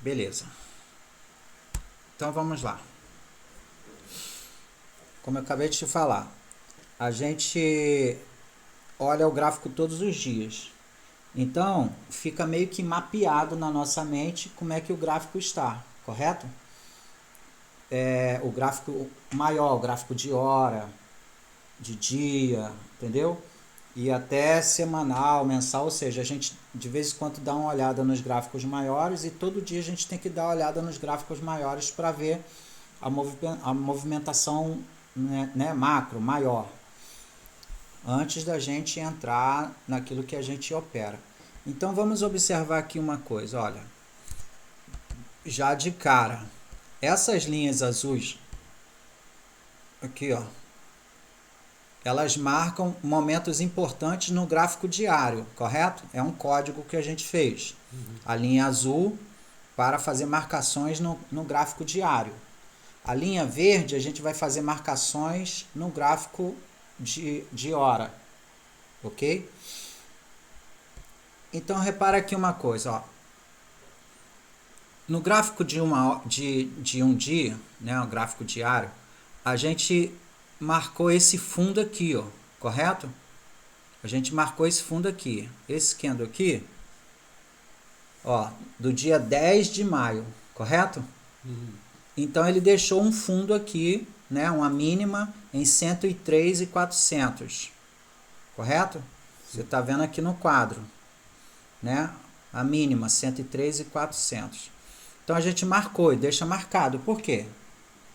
Beleza. Então vamos lá. Como eu acabei de te falar, a gente olha o gráfico todos os dias. Então, fica meio que mapeado na nossa mente como é que o gráfico está, correto? O gráfico maior, o gráfico de hora, de dia, entendeu? E até semanal, mensal, ou seja, a gente de vez em quando dá uma olhada nos gráficos maiores e todo dia a gente tem que dar uma olhada nos gráficos maiores para ver a movimentação, né, macro, maior, antes da gente entrar naquilo que a gente opera. Então vamos observar aqui uma coisa, olha, já de cara, essas linhas azuis, aqui ó, elas marcam momentos importantes no gráfico diário, correto? É um código que a gente fez. A linha azul para fazer marcações no gráfico diário. A linha verde a gente vai fazer marcações no gráfico de hora, ok? Então repara aqui uma coisa, ó. No gráfico de um dia, né, o gráfico diário, a gente marcou esse fundo aqui, ó, correto? A gente marcou esse fundo aqui. Esse candle aqui, ó, do dia 10 de maio, correto? Então ele deixou um fundo aqui, né, uma mínima em 103.400, correto? Você está vendo aqui no quadro, né? A mínima 103.400. Então a gente marcou e deixa marcado. Por quê?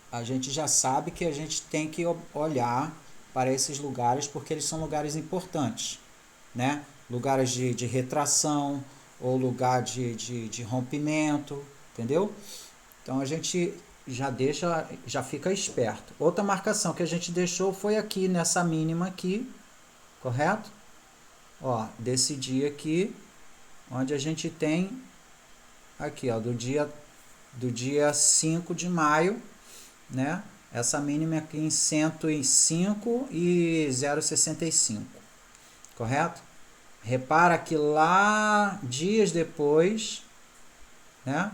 A gente já sabe que a gente tem que olhar para esses lugares porque eles são lugares importantes, né? Lugares de retração ou lugar de rompimento, entendeu? Então a gente já fica esperto. Outra marcação que a gente deixou foi aqui nessa mínima aqui, correto? Ó, desse dia aqui, onde a gente tem aqui, ó, do dia 5 de maio, né? Essa mínima aqui em 105,065, correto? Repara que lá dias depois, né?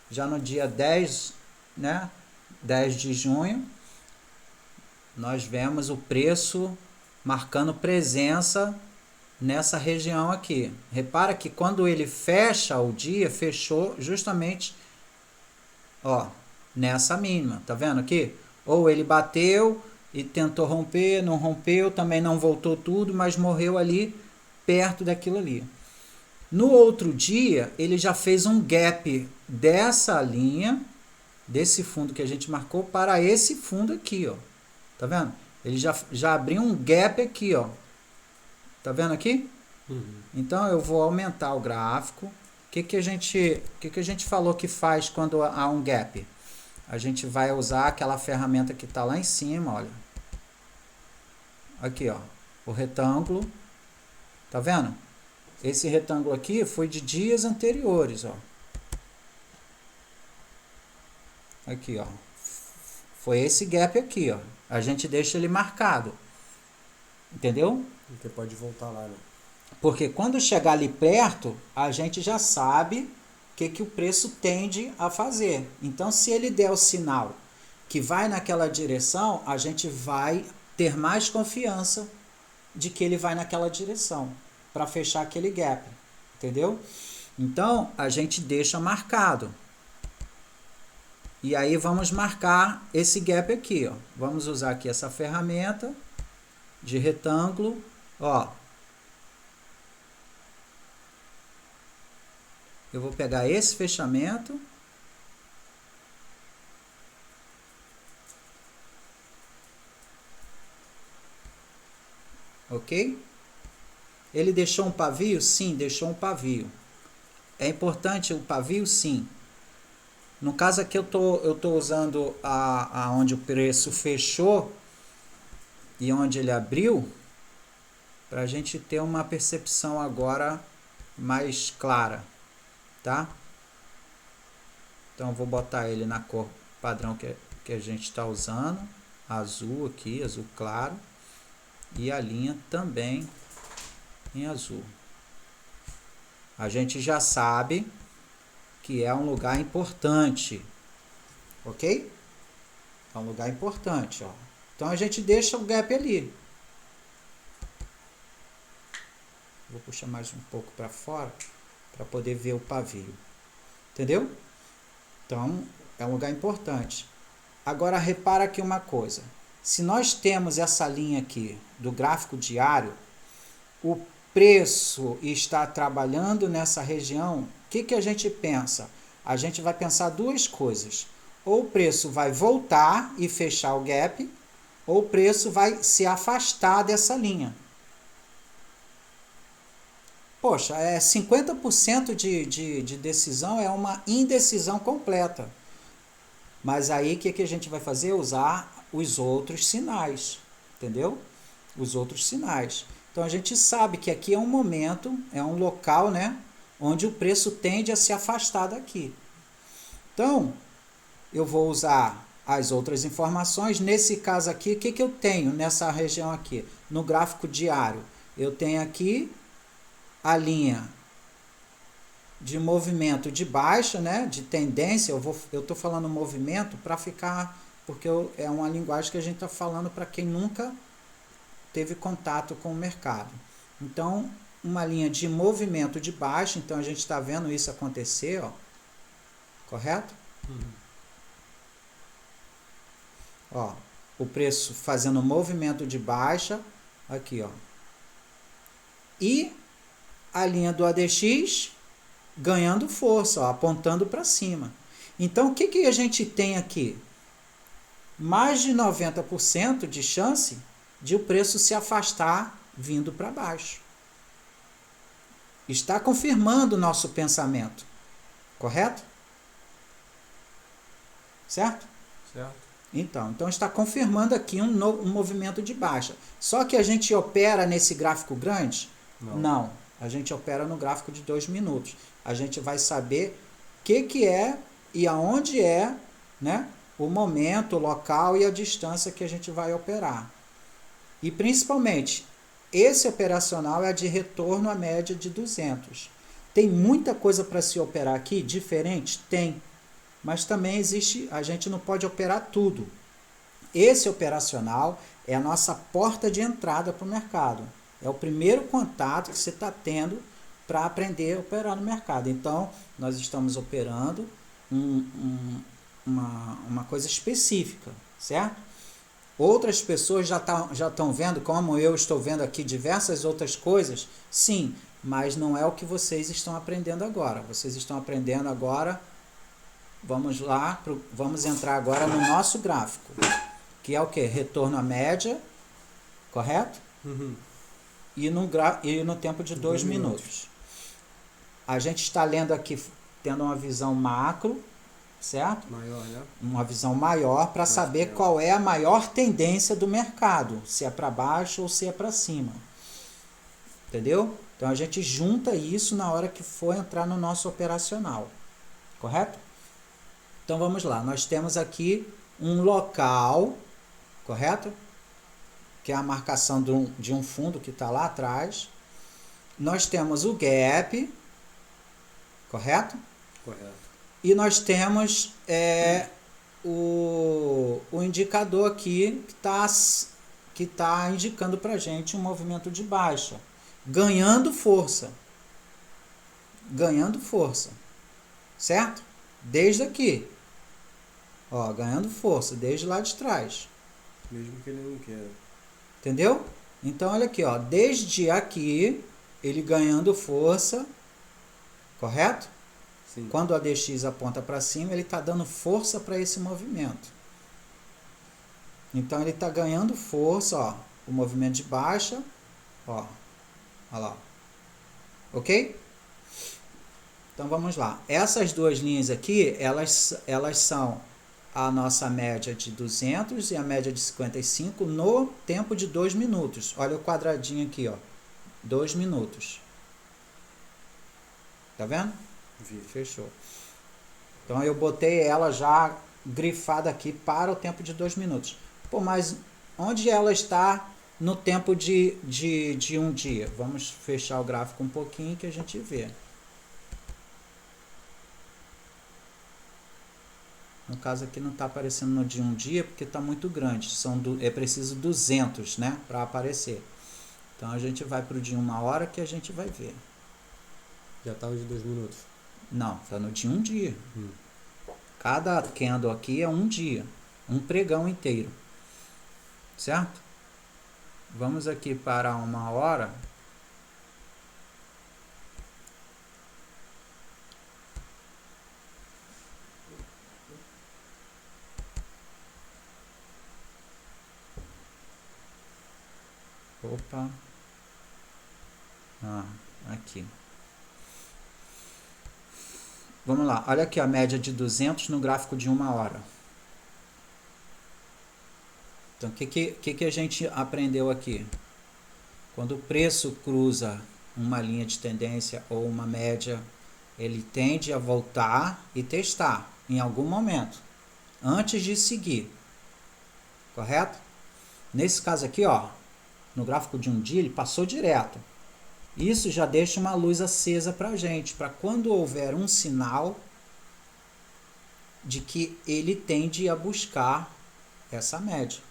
Já no dia 10, né? 10 de junho, nós vemos o preço marcando presença nessa região aqui. Repara que quando ele fecha o dia, fechou justamente, ó, nessa mínima, tá vendo aqui? Ou ele bateu e tentou romper, não rompeu, também não voltou tudo, mas morreu ali perto daquilo ali. No outro dia, ele já fez um gap dessa linha, desse fundo que a gente marcou, para esse fundo aqui, ó. Tá vendo? Ele já abriu um gap aqui, ó. Tá vendo aqui? Então eu vou aumentar o gráfico. O que a gente falou que faz quando há um gap? A gente vai usar aquela ferramenta que está lá em cima, olha. Aqui, ó. O retângulo. Tá vendo? Esse retângulo aqui foi de dias anteriores, ó. Aqui, ó. Foi esse gap aqui, ó. A gente deixa ele marcado. Entendeu? Você pode voltar lá, né? Porque quando chegar ali perto, a gente já sabe o que o preço tende a fazer. Então, se ele der o sinal que vai naquela direção, a gente vai ter mais confiança de que ele vai naquela direção para fechar aquele gap, entendeu? Então, a gente deixa marcado. E aí vamos marcar esse gap aqui, ó. Vamos usar aqui essa ferramenta de retângulo, ó. Eu vou pegar esse fechamento. Ok? Ele deixou um pavio? Sim, deixou um pavio. É importante o pavio? Sim. No caso aqui eu tô usando onde o preço fechou e onde ele abriu, para a gente ter uma percepção agora mais clara, tá? Então eu vou botar ele na cor padrão que a gente está usando, azul aqui, azul claro, e a linha também em azul. A gente já sabe que é um lugar importante, ok? É um lugar importante, ó. Então a gente deixa o gap ali. Vou puxar mais um pouco para fora para poder ver o pavio. Entendeu? Então é um lugar importante. Agora repara aqui uma coisa. Se nós temos essa linha aqui do gráfico diário, o preço está trabalhando nessa região, o que a gente pensa? A gente vai pensar duas coisas. Ou o preço vai voltar e fechar o gap, ou o preço vai se afastar dessa linha. Poxa, 50% de decisão é uma indecisão completa. Mas aí o que a gente vai fazer? Usar os outros sinais, entendeu? Os outros sinais. Então a gente sabe que aqui é um momento, é um local, né, onde o preço tende a se afastar daqui. Então, eu vou usar as outras informações. Nesse caso aqui, o que eu tenho nessa região aqui? No gráfico diário, eu tenho aqui a linha de movimento de baixa, né, de tendência. Eu estou falando movimento para ficar, porque é uma linguagem que a gente está falando para quem nunca teve contato com o mercado. Então, uma linha de movimento de baixa, então a gente está vendo isso acontecer, ó, correto? Ó, o preço fazendo movimento de baixa, aqui, ó. E a linha do ADX ganhando força, ó, apontando para cima. Então, o que a gente tem aqui? Mais de 90% de chance de o preço se afastar vindo para baixo. Está confirmando o nosso pensamento, correto? Certo? Certo. Então está confirmando aqui um movimento de baixa. Só que a gente opera nesse gráfico grande? Não. A gente opera no gráfico de 2 minutos. A gente vai saber o que é e aonde é, né, o momento, o local e a distância que a gente vai operar. E principalmente, esse operacional é de retorno à média de 200. Tem muita coisa para se operar aqui, diferente? Tem. Mas também existe, a gente não pode operar tudo. Esse operacional é a nossa porta de entrada para o mercado. É o primeiro contato que você está tendo para aprender a operar no mercado. Então, nós estamos operando uma coisa específica, certo? Outras pessoas já estão vendo, como eu estou vendo aqui diversas outras coisas, sim, mas não é o que vocês estão aprendendo agora. Vocês estão aprendendo agora, vamos lá, vamos entrar agora no nosso gráfico, que é o que? Retorno à média, correto? E no tempo de 2 minutos. A gente está lendo aqui, tendo uma visão macro, certo? Maior, né? Uma visão maior para saber qual é a maior tendência do mercado, se é para baixo ou se é para cima. Entendeu? Então a gente junta isso na hora que for entrar no nosso operacional. Correto? Então vamos lá. Nós temos aqui um local, correto? Que é a marcação de um fundo que está lá atrás. Nós temos o gap, correto? Correto. E nós temos o indicador aqui que tá indicando para a gente um movimento de baixa, ganhando força. Ganhando força. Certo? Desde aqui. Ó, ganhando força, desde lá de trás. Mesmo que ele não queira. Entendeu? Então, olha aqui, ó, desde aqui, ele ganhando força, correto? Sim. Quando o ADX aponta para cima, ele está dando força para esse movimento. Então, ele está ganhando força, ó, o movimento de baixa, ó, olha lá, ok? Então, vamos lá. Essas duas linhas aqui, elas são a nossa média de 200 e a média de 55 no tempo de 2 minutos. Olha o quadradinho aqui, ó, 2 minutos. Tá vendo? Vi. Fechou. Então eu botei ela já grifada aqui para o tempo de 2 minutos. Pô, mas onde ela está no tempo de um dia? Vamos fechar o gráfico um pouquinho que a gente vê. No caso aqui não está aparecendo no de um dia porque está muito grande. É preciso 200, né, para aparecer. Então a gente vai para o de 1 hora que a gente vai ver. Já tá o de 2 minutos. Não, está no de um dia. Cada candle aqui é um dia. Um pregão inteiro. Certo? Vamos aqui para 1 hora. Opa. Aqui. Vamos lá. Olha aqui a média de 200 no gráfico de 1 hora. Então, o que a gente aprendeu aqui? Quando o preço cruza uma linha de tendência ou uma média, ele tende a voltar e testar em algum momento, antes de seguir. Correto? Nesse caso aqui, ó, no gráfico de um dia, ele passou direto. Isso já deixa uma luz acesa para a gente, para quando houver um sinal de que ele tende a buscar essa média.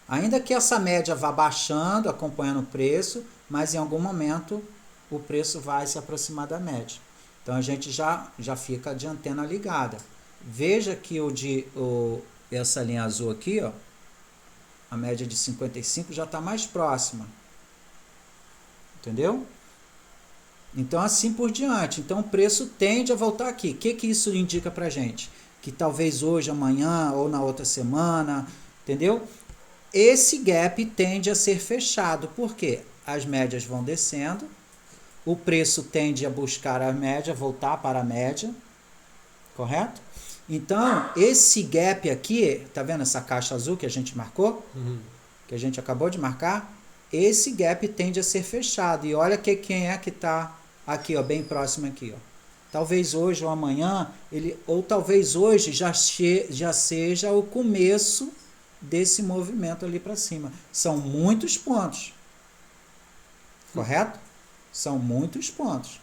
Ainda que essa média vá baixando, acompanhando o preço, mas em algum momento o preço vai se aproximar da média. Então a gente já fica de antena ligada. Veja que essa linha azul aqui, ó, a média de 55 já está mais próxima. Entendeu? Então assim por diante. Então o preço tende a voltar aqui. O que isso indica pra gente? Que talvez hoje, amanhã ou na outra semana, entendeu? Esse gap tende a ser fechado. Por quê? As médias vão descendo, o preço tende a buscar a média, voltar para a média, correto? Então, esse gap aqui, tá vendo essa caixa azul que a gente marcou? Que a gente acabou de marcar? Esse gap tende a ser fechado. E olha quem é que está aqui, ó, bem próximo aqui, ó. Talvez hoje ou amanhã, ou talvez hoje já seja o começo desse movimento ali para cima. São muitos pontos. Correto? São muitos pontos.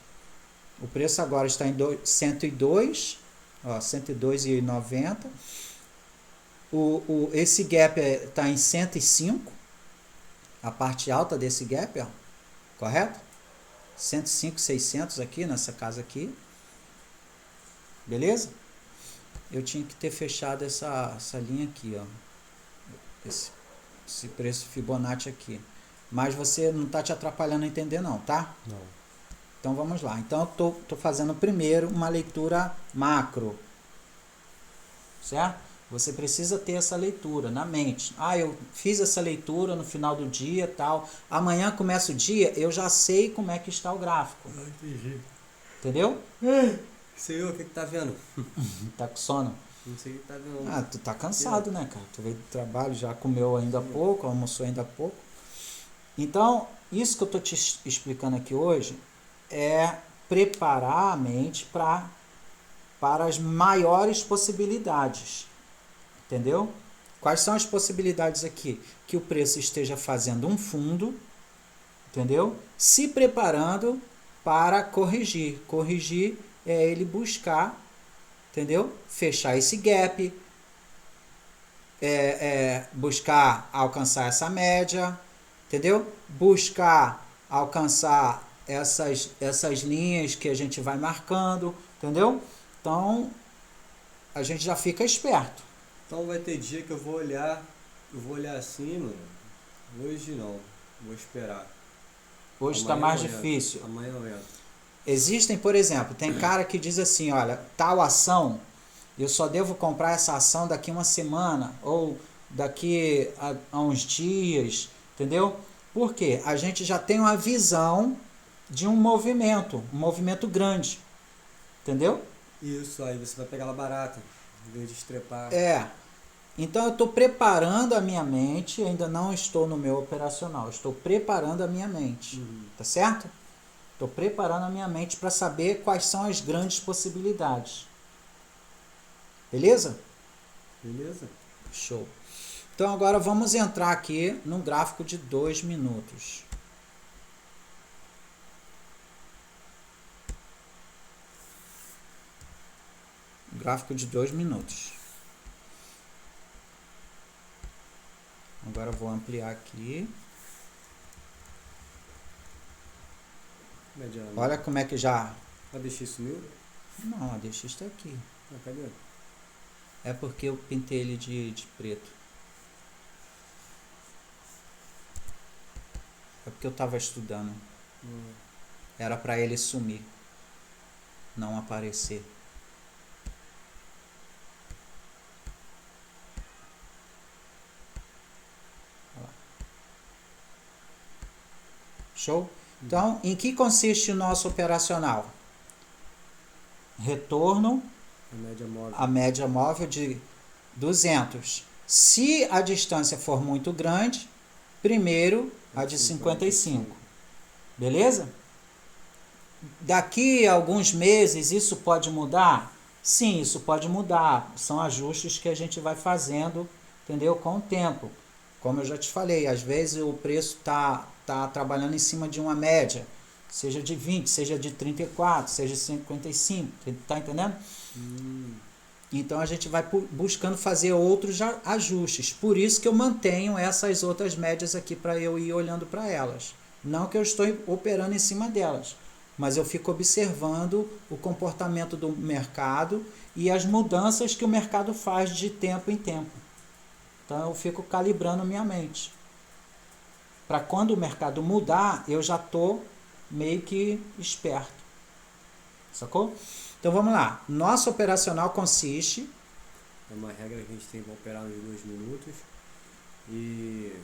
O preço agora está em 102, ó, 102,90. Esse gap está em 105. A parte alta desse gap, ó, correto? 105, 600 aqui, nessa casa aqui. Beleza? Eu tinha que ter fechado essa linha aqui, ó. Esse preço Fibonacci aqui. Mas você não está te atrapalhando a entender não, tá? Não. Então vamos lá. Então eu tô fazendo primeiro uma leitura macro. Certo? Você precisa ter essa leitura na mente. Eu fiz essa leitura no final do dia, tal. Amanhã começa o dia, eu já sei como é que está o gráfico. Entendi. Entendeu? Senhor, o que tá vendo? Tá com sono? Não sei o que tá vendo. Tu tá cansado, né, cara? Tu veio do trabalho, já comeu ainda há pouco, almoçou ainda há pouco. Então, isso que eu tô te explicando aqui hoje é preparar a mente para as maiores possibilidades. Entendeu? Quais são as possibilidades aqui? Que o preço esteja fazendo um fundo, entendeu? Se preparando para corrigir. Corrigir é ele buscar, entendeu? Fechar esse gap, buscar alcançar essa média, entendeu? Buscar alcançar essas linhas que a gente vai marcando, entendeu? Então, a gente já fica esperto. Então vai ter dia que eu vou olhar assim, mano. Hoje não, vou esperar. Hoje está mais difícil. Amanhã eu entro. Existem, por exemplo, tem cara que diz assim, olha, tal ação, eu só devo comprar essa ação daqui uma semana ou daqui a uns dias, entendeu? Por quê? A gente já tem uma visão de um movimento grande, entendeu? Isso, aí você vai pegar ela barata, em vez de estrepar. Então eu estou preparando a minha mente, ainda não estou no meu operacional, estou preparando a minha mente, tá certo? Estou preparando a minha mente para saber quais são as grandes possibilidades. Beleza? Beleza? Show. Então agora vamos entrar aqui no gráfico de 2 minutos. Gráfico de 2 minutos. Agora eu vou ampliar aqui. Média. Olha como é que já... A DX sumiu? Não, a DX está aqui. Ah, cadê? É porque eu pintei ele de preto. É porque eu estava estudando. Era para ele sumir. Não aparecer. Show? Então, em que consiste o nosso operacional? Retorno a média móvel de 200. Se a distância for muito grande, primeiro a de 55. Beleza? Daqui a alguns meses isso pode mudar? Sim, isso pode mudar. São ajustes que a gente vai fazendo, entendeu? Com o tempo. Como eu já te falei, às vezes o preço tá trabalhando em cima de uma média, seja de 20, seja de 34, seja de 55, tá entendendo? Então a gente vai buscando fazer outros ajustes. Por isso que eu mantenho essas outras médias aqui para eu ir olhando para elas. Não que eu estou operando em cima delas, mas eu fico observando o comportamento do mercado e as mudanças que o mercado faz de tempo em tempo. Então eu fico calibrando minha mente. Para quando o mercado mudar, eu já estou meio que esperto. Sacou? Então vamos lá. Nosso operacional consiste... É uma regra que a gente tem que operar nos 2 minutos. E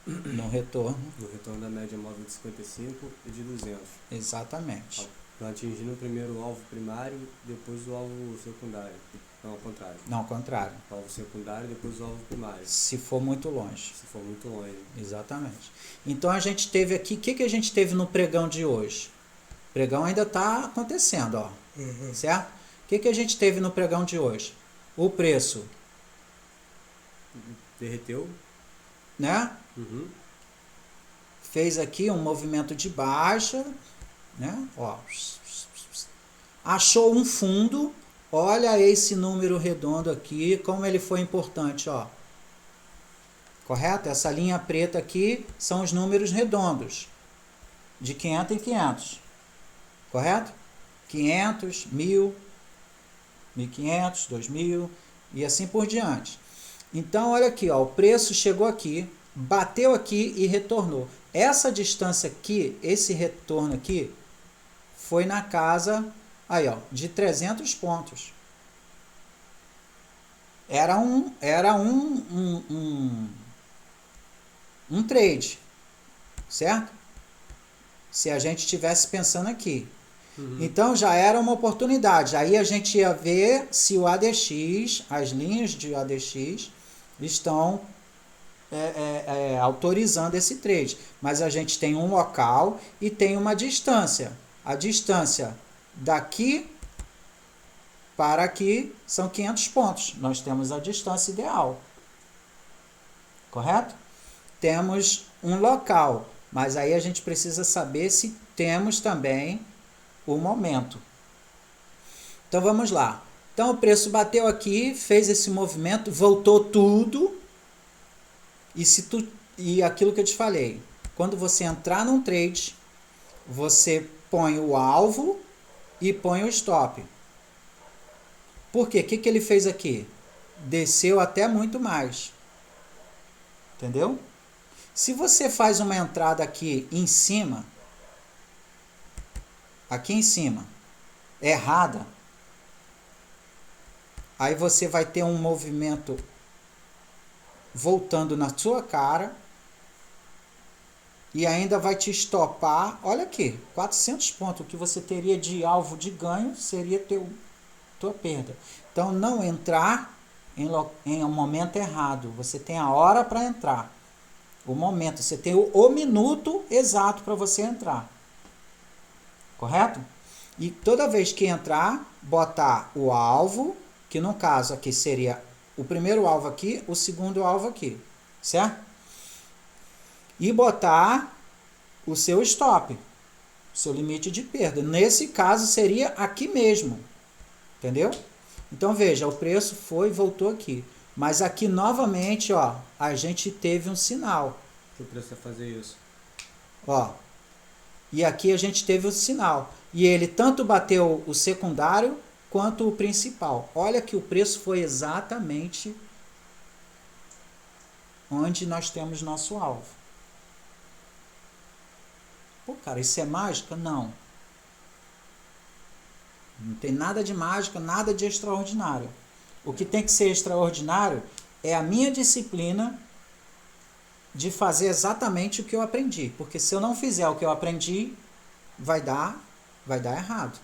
no retorno da média móvel de 55 e de 200. Exatamente. Então, atingindo primeiro o alvo primário, depois o alvo secundário. Não, ao contrário. Não, ao contrário. O alvo secundário, depois o alvo primário. Se for muito longe. Se for muito longe. Exatamente. Então a gente teve aqui... O que a gente teve no pregão de hoje? O pregão ainda está acontecendo, ó. Certo? O que a gente teve no pregão de hoje? O preço... Derreteu. Né? Fez aqui um movimento de baixa, né? Ó, achou um fundo. Olha esse número redondo aqui, como ele foi importante, ó. Correto? Essa linha preta aqui são os números redondos, de 500 em 500. Correto? 500, 1000, 1500, 2000 e assim por diante. Então, olha aqui, ó, o preço chegou aqui, bateu aqui e retornou. Essa distância aqui, esse retorno aqui, foi na casa, aí, ó, de 300 pontos. Era um trade, certo? Se a gente estivesse pensando aqui. Então, já era uma oportunidade. Aí a gente ia ver se o ADX, as linhas de ADX, estão autorizando esse trade. Mas a gente tem um local e tem uma distância. A distância daqui para aqui são 500 pontos. Nós temos a distância ideal. Correto? Temos um local, mas aí a gente precisa saber se temos também o momento. Então vamos lá. Então o preço bateu aqui, fez esse movimento, voltou tudo. E aquilo que eu te falei, quando você entrar num trade, você põe o alvo e põe o stop. Por quê? O que ele fez aqui? Desceu até muito mais. Entendeu? Se você faz uma entrada aqui em cima, errada, aí você vai ter um movimento voltando na sua cara e ainda vai te estopar. Olha aqui, 400 pontos. O que você teria de alvo de ganho seria tua perda. Então, não entrar em um momento errado. Você tem a hora para entrar. O momento. Você tem o minuto exato para você entrar. Correto? E toda vez que entrar, botar o alvo, que no caso aqui seria o primeiro alvo aqui, o segundo alvo aqui, certo? E botar o seu stop, seu limite de perda. Nesse caso seria aqui mesmo, entendeu? Então veja, o preço foi e voltou aqui. Mas aqui novamente, ó, a gente teve um sinal. Que o preço vai fazer isso. Ó, e aqui a gente teve o sinal. E ele tanto bateu o secundário quanto o principal. Olha que o preço foi exatamente onde nós temos nosso alvo. Pô, cara, isso é mágica? Não. Não tem nada de mágica, nada de extraordinário. O que tem que ser extraordinário é a minha disciplina de fazer exatamente o que eu aprendi. Porque se eu não fizer o que eu aprendi, vai dar errado.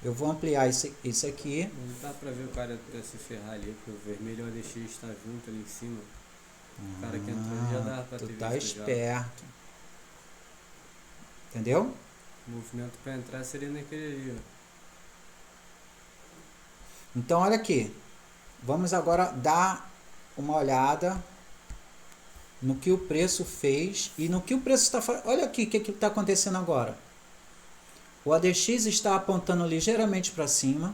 Eu vou ampliar isso aqui. Não dá pra ver o cara se ferrar ali, porque o vermelho e o ADX está junto ali em cima. O cara que entrou já dá pra Tu ter tá visto já. esperto. Entendeu? O movimento pra entrar seria naquele ali, ó. Então, olha aqui. Vamos agora dar uma olhada no que o preço fez e no que o preço está fazendo. Olha aqui o que está acontecendo agora. O ADX está apontando ligeiramente para cima.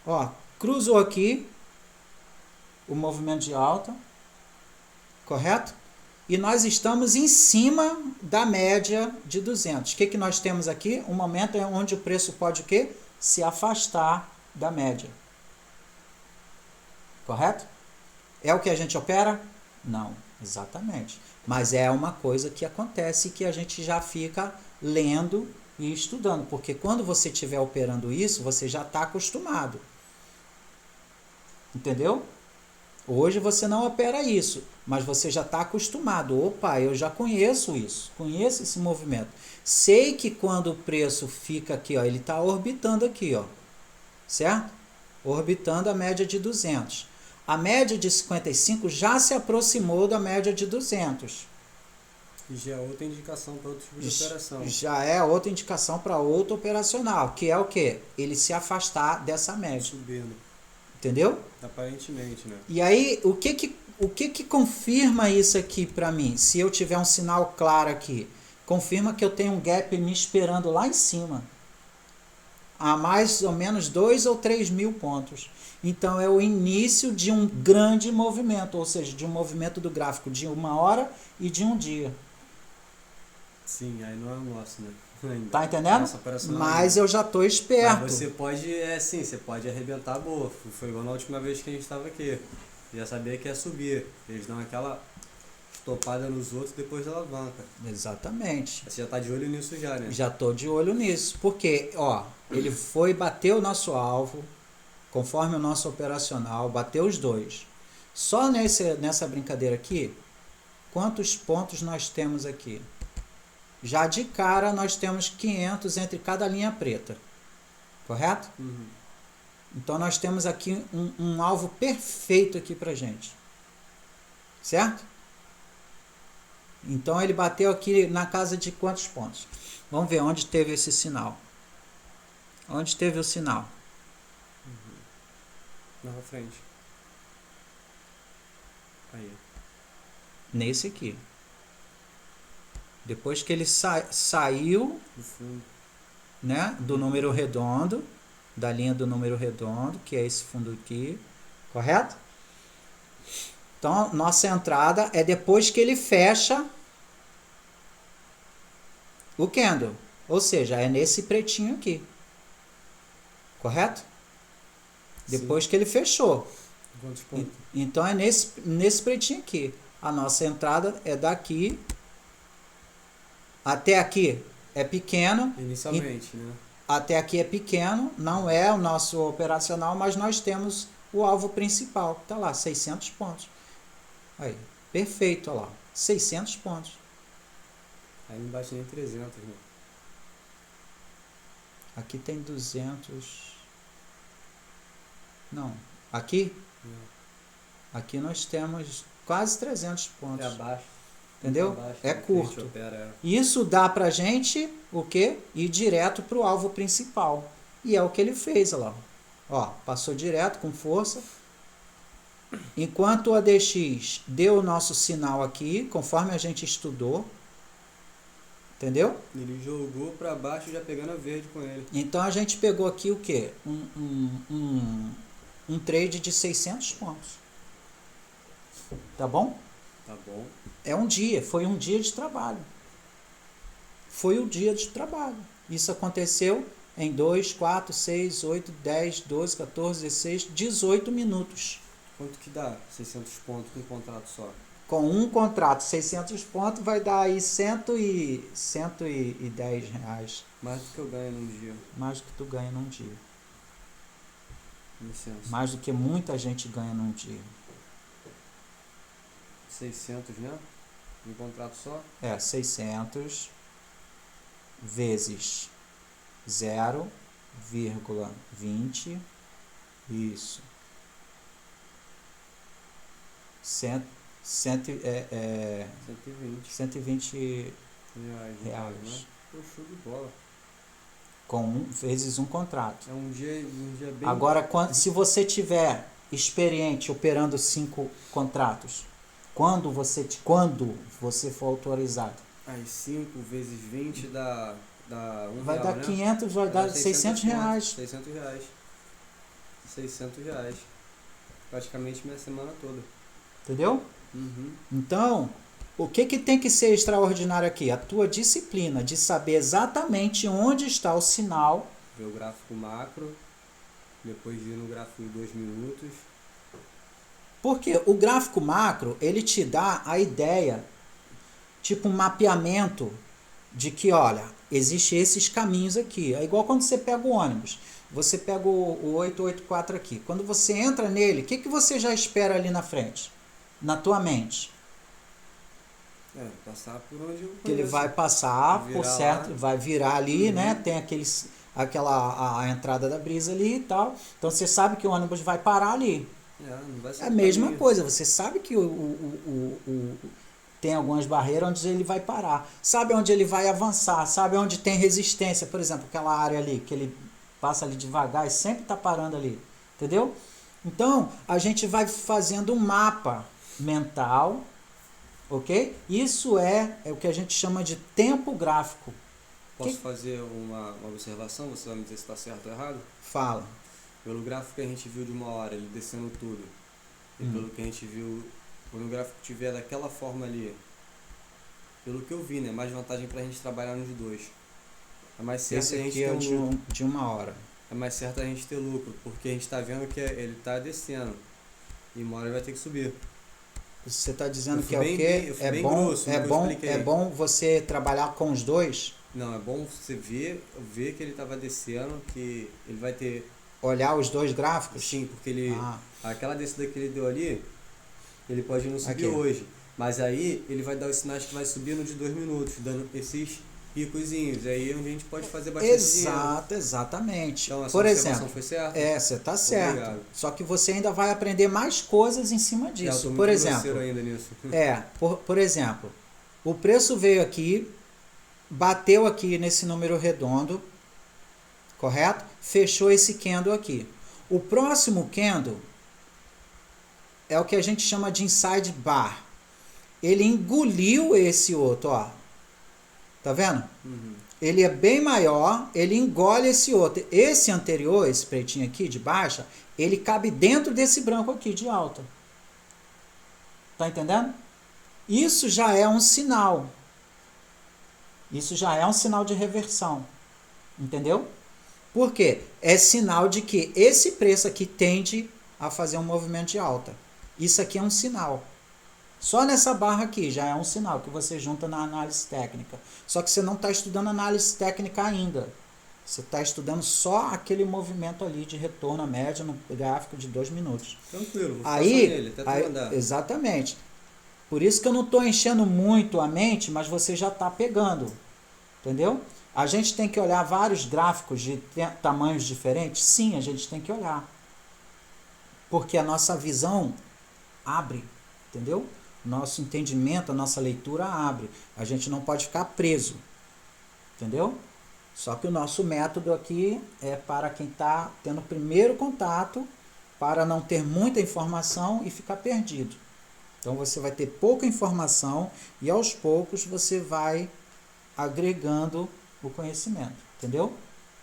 Ó, cruzou aqui o movimento de alta, correto? E nós estamos em cima da média de 200. O que nós temos aqui? Um momento onde o preço pode o quê? Se afastar da média. Correto? É o que a gente opera? Não, exatamente. Mas é uma coisa que acontece que a gente já fica lendo e estudando. Porque quando você estiver operando isso, você já está acostumado. Entendeu? Hoje você não opera isso, mas você já está acostumado. Opa, eu já conheço isso, conheço esse movimento. Sei que quando o preço fica aqui, ó, ele está orbitando aqui, ó, certo? Orbitando a média de 200. A média de 55 já se aproximou da média de 200. E já é outra indicação para outro tipo de operação. Já é outra indicação para outro operacional, que é o quê? Ele se afastar dessa média. Subindo. Entendeu? Aparentemente, né? E aí, o que confirma isso aqui para mim? Se eu tiver um sinal claro aqui, confirma que eu tenho um gap me esperando lá em cima, a mais ou menos 2 ou 3 mil pontos. Então, é o início de um grande movimento, ou seja, de um movimento do gráfico de 1 hora e de um dia. Sim, aí não é o nosso, né? Ainda. Tá entendendo? Mas eu já tô esperto. Mas você pode, você pode arrebentar a boa. Foi igual na última vez que a gente estava aqui. Já sabia que ia subir. Eles dão aquela estopada nos outros depois da alavanca. Exatamente. Você já tá de olho nisso já, né? Já tô de olho nisso. Porque, ó, ele foi bater o nosso alvo, conforme o nosso operacional, bateu os dois. Só nessa brincadeira aqui, quantos pontos nós temos aqui? Já de cara nós temos 500 entre cada linha preta, correto? Uhum. Então nós temos aqui um alvo perfeito aqui pra gente, certo? Então ele bateu aqui na casa de quantos pontos? Vamos ver onde teve esse sinal. Onde teve o sinal? Na frente. Aí. Nesse aqui. Depois que ele saiu, No fundo. né, do número redondo, da linha do número redondo, que é esse fundo aqui, correto? Então, nossa entrada é depois que ele fecha o candle, ou seja, é nesse pretinho aqui, correto? Depois que ele fechou. Quantos pontos? Então, é nesse pretinho aqui. A nossa entrada é daqui até aqui. É pequeno. Inicialmente, né? Até aqui é pequeno, não é o nosso operacional, mas nós temos o alvo principal, que está lá, 600 pontos. Aí, perfeito, olha lá, 600 pontos. Aí não bate nem 300, né? Aqui tem 200. Não, aqui? Aqui nós temos quase 300 pontos. É abaixo. Entendeu? Abaixo, É né, que a gente curto. opera, Isso dá pra gente o quê? Ir direto pro alvo principal. E é o que ele fez, olha lá. Ó, passou direto com força. Enquanto o ADX deu o nosso sinal aqui, conforme a gente estudou. Entendeu? Ele jogou pra baixo já pegando a verde com ele. Então a gente pegou aqui o quê? um trade de 600 pontos. Tá bom? Tá bom. É um dia, foi um dia de trabalho. Foi o dia de trabalho. Isso aconteceu em 2, 4, 6, 8, 10, 12, 14, 16, 18 minutos. Quanto que dá 600 pontos com um contrato só? Com um contrato, 600 pontos, vai dar aí 110 reais. Mais do que eu ganho num dia. Mais do que tu ganha num dia. Licença. Mais do que muita gente ganha num dia. 600, né? Um contrato só? 600 vezes 0,20. Isso. 120 reais. reais. Né? Pô, show de bola. Vezes um contrato. É um dia bem... Agora, se você tiver experiente operando 5 contratos, quando você for autorizado? Aí 5 vezes 20 dá vai real, dar né? 500, vai dar 600 reais. 600 reais. 600 reais. Praticamente minha semana toda. Entendeu? Uhum. Então, o que tem que ser extraordinário aqui? A tua disciplina de saber exatamente onde está o sinal. Ver o gráfico macro, depois ir no gráfico de 2 minutos. Porque o gráfico macro, ele te dá a ideia, tipo um mapeamento de que, olha, existem esses caminhos aqui. É igual quando você pega o ônibus. Você pega o 884 aqui. Quando você entra nele, o que você já espera ali na frente? Na tua mente? Passar por onde eu conheço. Que ele vai passar por certo, vai virar ali, né? Tem a entrada da brisa ali e tal. Então você sabe que o ônibus vai parar ali. Não vai ser É a mesma coisa, você sabe que tem algumas barreiras onde ele vai parar. Sabe onde ele vai avançar, sabe onde tem resistência, por exemplo, aquela área ali, que ele passa ali devagar e sempre está parando ali. Entendeu? Então, a gente vai fazendo um mapa mental, ok? Isso é o que a gente chama de tempo gráfico. Posso fazer uma observação? Você vai me dizer se está certo ou errado? Fala. Pelo gráfico que a gente viu de 1 hora, ele descendo tudo, e pelo que a gente viu, quando o gráfico estiver daquela forma ali, pelo que eu vi, né? Mais vantagem para a gente trabalhar nos dois. É mais certo Esse a gente aqui ter é lucro. de 1 hora. É mais certo a gente ter lucro, porque a gente está vendo que ele está descendo. E uma hora ele vai ter que subir. Você está dizendo Eu que fui bem- eu fui bem grosso no que eu expliquei. é bom você trabalhar com os dois, Não, é bom você ver que ele estava descendo, que ele vai ter... olhar os dois gráficos? Sim, porque ele... Aquela descida que ele deu ali, ele pode não subir Aqui. hoje. Mas aí ele vai dar os sinais que vai subir no de 2 minutos, dando esses picozinhos. Aí é onde a gente pode fazer bastante dinheiro. Exatamente. Então, essa Por observação exemplo, foi certa? você está certo. Obrigado. Só que você ainda vai aprender mais coisas em cima disso. Eu tô muito Por grosseiro exemplo, ainda nisso. por exemplo, o preço veio aqui, bateu aqui nesse número redondo, correto? Fechou esse candle aqui. O próximo candle é o que a gente chama de inside bar. Ele engoliu esse outro, ó. Tá vendo? Ele é bem maior, ele engole esse outro. Esse anterior, esse pretinho aqui de baixa, ele cabe dentro desse branco aqui de alta. Tá entendendo? Isso já é um sinal. Isso já é um sinal de reversão. Entendeu? Por quê? É sinal de que esse preço aqui tende a fazer um movimento de alta. Isso aqui é um sinal. Só nessa barra aqui já é um sinal que você junta na análise técnica. Só que você não está estudando análise técnica ainda. Você está estudando só aquele movimento ali de retorno à média no gráfico de 2 minutos. Tranquilo, vou Aí, ficar só nele, até tu aí mandar. exatamente. Por isso que eu não estou enchendo muito a mente, mas você já está pegando. Entendeu? A gente tem que olhar vários gráficos de tamanhos diferentes? Sim, a gente tem que olhar. Porque a nossa visão abre, entendeu? Nosso entendimento, a nossa leitura abre. A gente não pode ficar preso, entendeu? Só que o nosso método aqui é para quem está tendo o primeiro contato, para não ter muita informação e ficar perdido. Então você vai ter pouca informação e aos poucos você vai agregando o conhecimento, entendeu?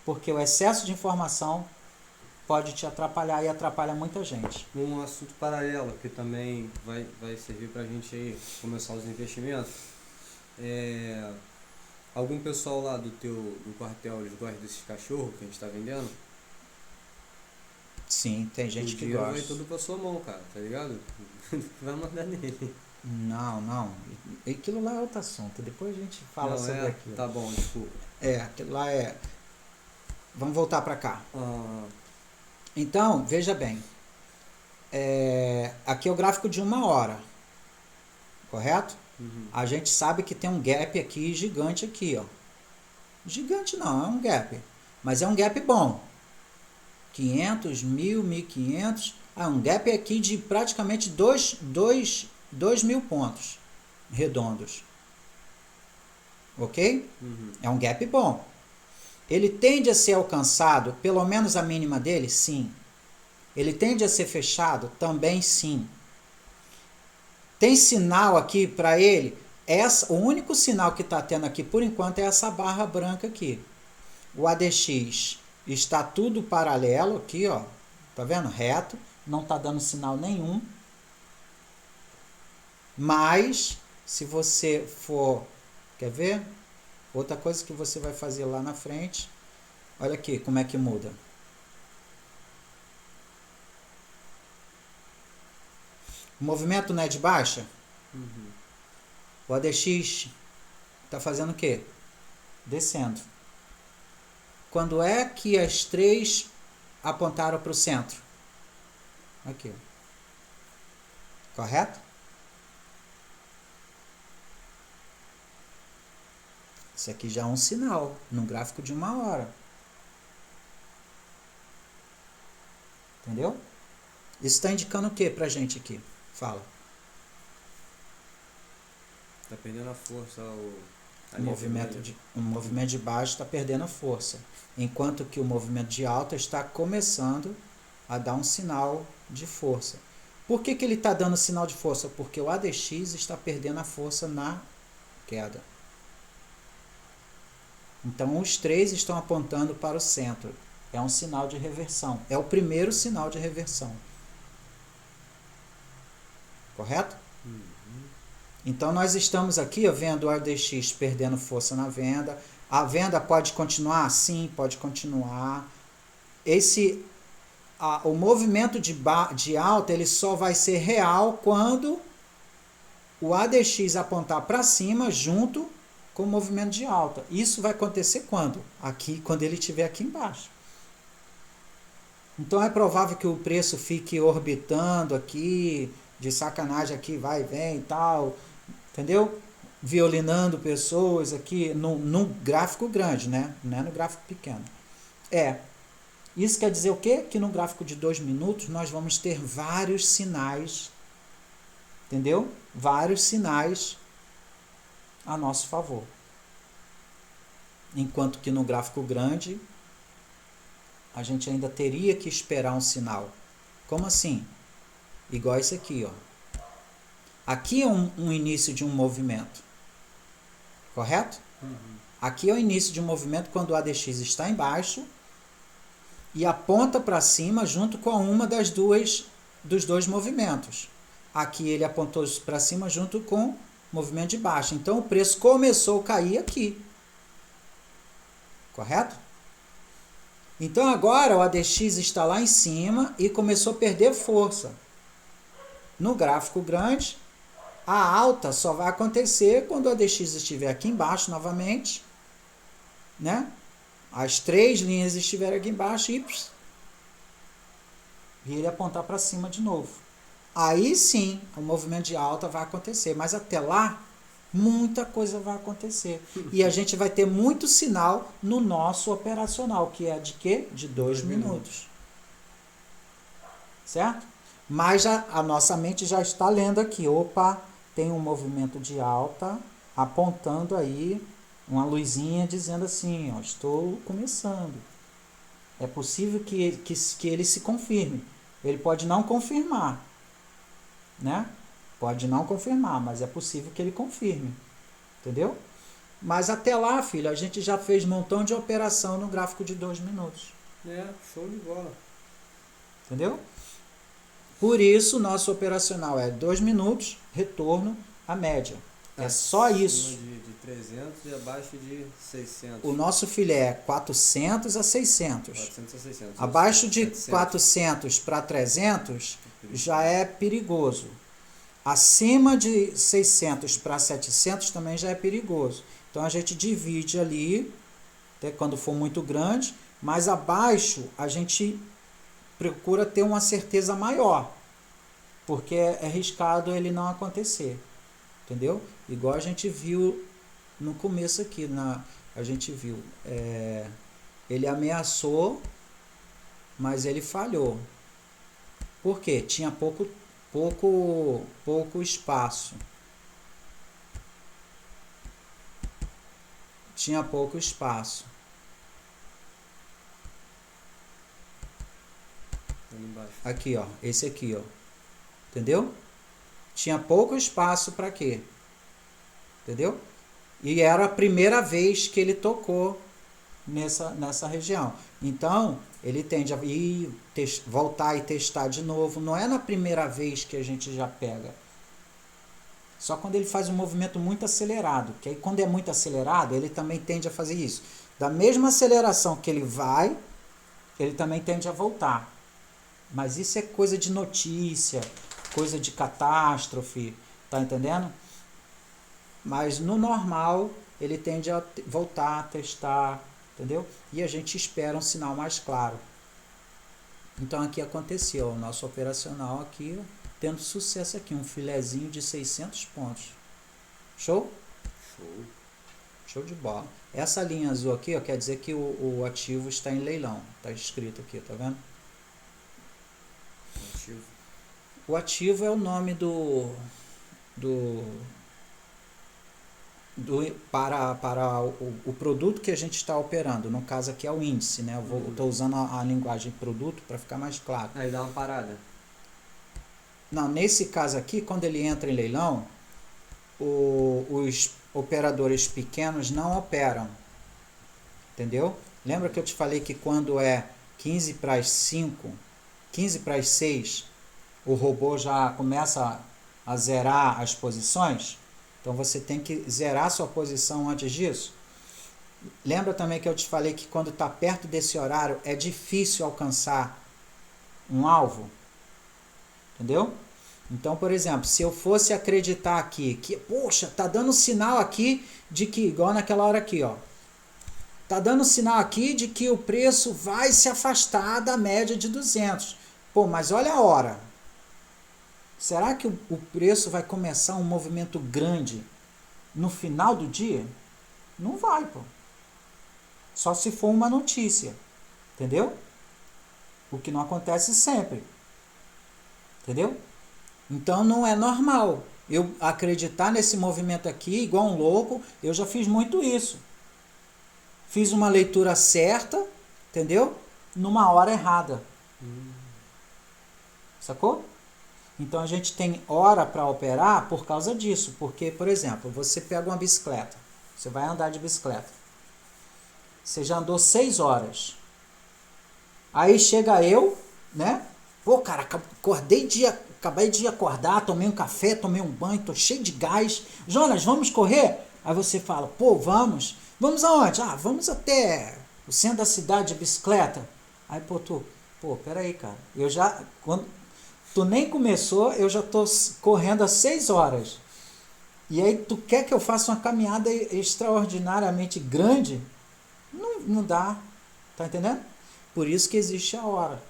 Porque o excesso de informação pode te atrapalhar e atrapalha muita gente. Um assunto paralelo que também vai servir pra gente aí começar os investimentos. Algum pessoal lá do quartel, eles gostam desses cachorros que a gente tá vendendo? Sim, tem gente O que dinheiro gosta. vai todo pra sua mão, cara, tá ligado? Vai mandar nele. Não. Aquilo lá é outro assunto. Depois a gente fala Não, sobre aquilo. Tá bom, desculpa. Aquilo lá é. Vamos voltar para cá. Ah, Então, veja bem. Aqui é o gráfico de 1 hora. Correto? uhum. A gente sabe que tem um gap aqui gigante aqui, ó. Gigante não, é um gap. Mas é um gap bom. 500, 1000, 1500. Um gap aqui de praticamente 2.000 pontos redondos. Ok? Uhum. É um gap bom. Ele tende a ser alcançado, pelo menos a mínima dele? Sim. Ele tende a ser fechado? Também sim. Tem sinal aqui para ele? O único sinal que está tendo aqui por enquanto é essa barra branca aqui. O ADX está tudo paralelo aqui, ó. Tá vendo? Reto. Não está dando sinal nenhum. Mas, se você for... Quer ver? Outra coisa que você vai fazer lá na frente. Olha aqui como é que muda. O movimento não é de baixa? Uhum. O ADX está fazendo o quê? Descendo. Quando é que as três apontaram para o centro? Aqui. Correto? Isso aqui já é um sinal, num gráfico de 1 hora. Entendeu? Isso está indicando o que pra gente aqui? Fala. Tá perdendo a força O movimento de baixo está perdendo a força. Enquanto que o movimento de alta está começando a dar um sinal de força. Por que ele está dando sinal de força? Porque o ADX está perdendo a força na queda. Então, os três estão apontando para o centro. É um sinal de reversão. É o primeiro sinal de reversão. Correto? Uhum. Então, nós estamos aqui vendo o ADX perdendo força na venda. A venda pode continuar? Sim, pode continuar. O movimento de alta ele só vai ser real quando o ADX apontar para cima junto com o movimento de alta. Isso vai acontecer quando? Quando ele estiver aqui embaixo. Então é provável que o preço fique orbitando aqui, de sacanagem aqui, vai e vem e tal, entendeu? Violinando pessoas aqui, num gráfico grande, né? Não é no gráfico pequeno. Isso quer dizer o quê? Que no gráfico de 2 minutos nós vamos ter vários sinais, entendeu? Vários sinais a nosso favor. Enquanto que no gráfico grande, a gente ainda teria que esperar um sinal. Como assim? Igual esse aqui, ó. Aqui é um início de um movimento. Correto? Uhum. Aqui é o início de um movimento quando o ADX está embaixo e aponta para cima junto com uma dos dois movimentos. Aqui ele apontou para cima junto com o movimento de baixo. Então o preço começou a cair aqui. Correto? Então agora o ADX está lá em cima e começou a perder força. No gráfico grande, a alta só vai acontecer quando o ADX estiver aqui embaixo novamente, né? As três linhas estiverem aqui embaixo e ele apontar para cima de novo. Aí sim, o movimento de alta vai acontecer, mas até lá muita coisa vai acontecer. E a gente vai ter muito sinal no nosso operacional, que é de quê? De 2 minutos. Certo? Mas a nossa mente já está lendo aqui. Opa, tem um movimento de alta apontando aí uma luzinha dizendo assim, ó, estou começando. É possível que ele se confirme. Ele pode não confirmar, né? Pode não confirmar, mas é possível que ele confirme. Entendeu? Mas até lá, filho, a gente já fez um montão de operação no gráfico de 2 minutos. Show de bola. Entendeu? Por isso, nosso operacional é 2 minutos, retorno à média. É só isso. Acima de 300 e abaixo de 600. O nosso filé é 400 a 600. 400 a 600. Abaixo de 700. 400 para 300 já é perigoso. Acima de 600 para 700 também já é perigoso. Então a gente divide ali, até quando for muito grande, mas abaixo a gente procura ter uma certeza maior, porque é arriscado ele não acontecer. Entendeu? Igual a gente viu no começo aqui, a gente viu, ele ameaçou, mas ele falhou. Por quê? Tinha pouco espaço. Tinha pouco espaço. Ali embaixo. Aqui, ó, esse aqui, ó. Entendeu? Tinha pouco espaço para quê? Entendeu? E era a primeira vez que ele tocou nessa região. Então, ele tende a ir, voltar e testar de novo. Não é na primeira vez que a gente já pega. Só quando ele faz um movimento muito acelerado. Que aí, quando é muito acelerado, ele também tende a fazer isso. Da mesma aceleração que ele vai, ele também tende a voltar. Mas isso é coisa de notícia, coisa de catástrofe, tá entendendo? Mas no normal, ele tende a voltar a testar, entendeu? E a gente espera um sinal mais claro. Então aqui aconteceu, o nosso operacional aqui, tendo sucesso aqui, um filezinho de 600 pontos. Show? Show. Show de bola. Essa linha azul aqui, ó, quer dizer que o ativo está em leilão. Está escrito aqui, tá vendo? Ativo. O ativo é o nome para o produto que a gente está operando. No caso aqui é o índice, né? Eu estou usando a linguagem produto para ficar mais claro. Aí dá uma parada. Não, nesse caso aqui, quando ele entra em leilão, os operadores pequenos não operam. Entendeu? Lembra que eu te falei que quando é 15 para as 5, 15 para as 6, o robô já começa a zerar as posições? Então você tem que zerar sua posição antes disso. Lembra também que eu te falei que quando está perto desse horário é difícil alcançar um alvo? Entendeu? Então, por exemplo, se eu fosse acreditar aqui que, poxa, tá dando sinal aqui de que, igual naquela hora aqui, ó, tá dando sinal aqui de que o preço vai se afastar da média de 200. Pô, mas olha a hora. Será que o preço vai começar um movimento grande no final do dia? Não vai, pô. Só se for uma notícia. Entendeu? O que não acontece sempre. Entendeu? Então não é normal eu acreditar nesse movimento aqui igual um louco. Eu já fiz muito isso. Fiz uma leitura certa, entendeu? Numa hora errada. Sacou? Então a gente tem hora para operar por causa disso. Porque, por exemplo, você pega uma bicicleta. Você vai andar de bicicleta. Você já andou 6 horas. Aí chega eu, né? Pô, cara, acabei de acordar, tomei um café, tomei um banho, tô cheio de gás. Jonas, vamos correr? Aí você fala, pô, vamos. Vamos aonde? Ah, vamos até o centro da cidade de bicicleta. Aí, peraí, cara. Quando tu nem começou, eu já tô correndo há 6 horas. E aí tu quer que eu faça uma caminhada extraordinariamente grande? Não dá. Tá entendendo? Por isso que existe a hora.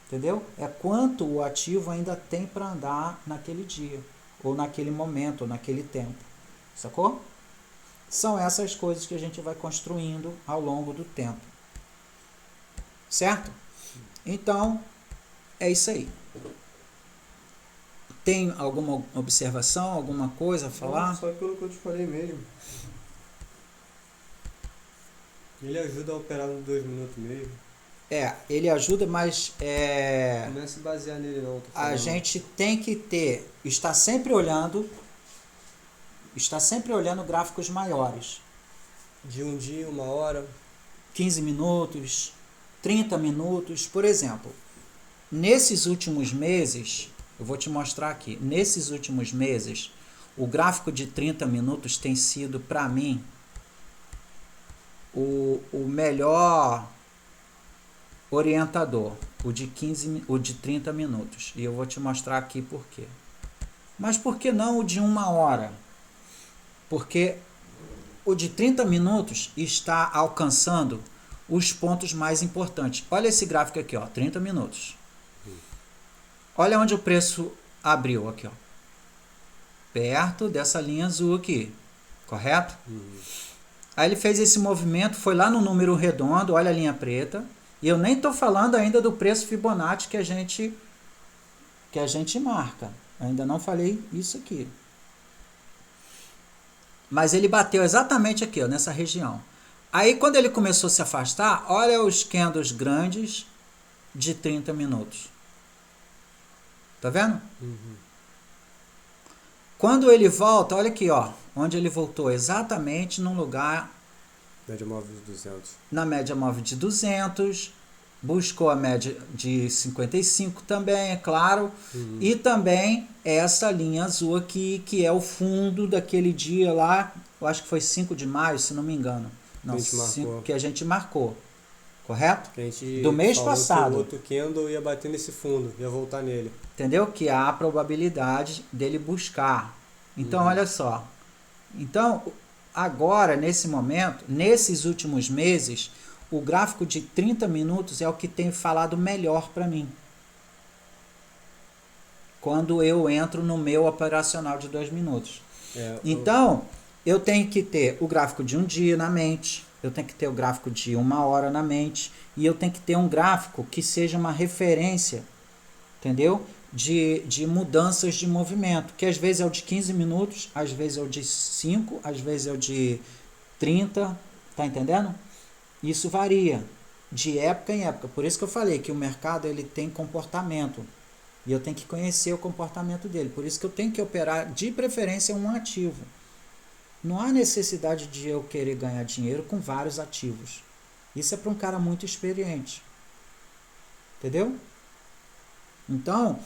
Entendeu? É quanto o ativo ainda tem para andar naquele dia, ou naquele momento, ou naquele tempo. Sacou? São essas coisas que a gente vai construindo ao longo do tempo. Certo? Então, é isso aí. Tem alguma observação, alguma coisa a falar? Não, só pelo que eu te falei mesmo. Ele ajuda a operar nos 2 minutos mesmo. Ele ajuda, mas Não é se basear nele não. a gente tem que estar sempre olhando gráficos maiores. De um dia, 1 hora. 15 minutos, 30 minutos, por exemplo. nesses últimos meses, eu vou te mostrar aqui, nesses últimos meses, o gráfico de 30 minutos tem sido, para mim, o melhor orientador, o de 30 minutos. E eu vou te mostrar aqui por quê. Mas por que não o de 1 hora? Porque o de 30 minutos está alcançando os pontos mais importantes. Olha esse gráfico aqui, ó, 30 minutos. Olha onde o preço abriu aqui, ó. Perto dessa linha azul aqui, correto? Aí ele fez esse movimento, foi lá no número redondo, olha a linha preta. E eu nem estou falando ainda do preço Fibonacci que a gente marca. Ainda não falei isso aqui. Mas ele bateu exatamente aqui, ó, nessa região. Aí quando ele começou a se afastar, olha os candles grandes de 30 minutos. Tá vendo? Quando ele volta, olha aqui, ó, onde ele voltou exatamente num lugar... Média móvel de 200. Na média móvel de 200, buscou a média de 55 também, é claro, e também essa linha azul aqui, que é o fundo daquele dia lá, eu acho que foi 5 de maio, se não me engano. Não, 5 que a gente marcou, correto? Que a gente do mês falou passado. Que o outro candle ia bater nesse fundo, ia voltar nele. Entendeu? Que há a probabilidade dele buscar. Então, olha só. Então, agora, nesse momento, nesses últimos meses, o gráfico de 30 minutos é o que tem falado melhor para mim. Quando eu entro no meu operacional de 2 minutos. Então, eu tenho que ter o gráfico de um dia na mente, eu tenho que ter o gráfico de 1 hora na mente, e eu tenho que ter um gráfico que seja uma referência, entendeu? De mudanças de movimento, que às vezes é o de 15 minutos, às vezes é o de 5, às vezes é o de 30, tá entendendo? Isso varia de época em época. Por isso que eu falei que o mercado ele tem comportamento. E eu tenho que conhecer o comportamento dele. Por isso que eu tenho que operar de preferência um ativo. Não há necessidade de eu querer ganhar dinheiro com vários ativos. Isso é para um cara muito experiente. Entendeu? Então,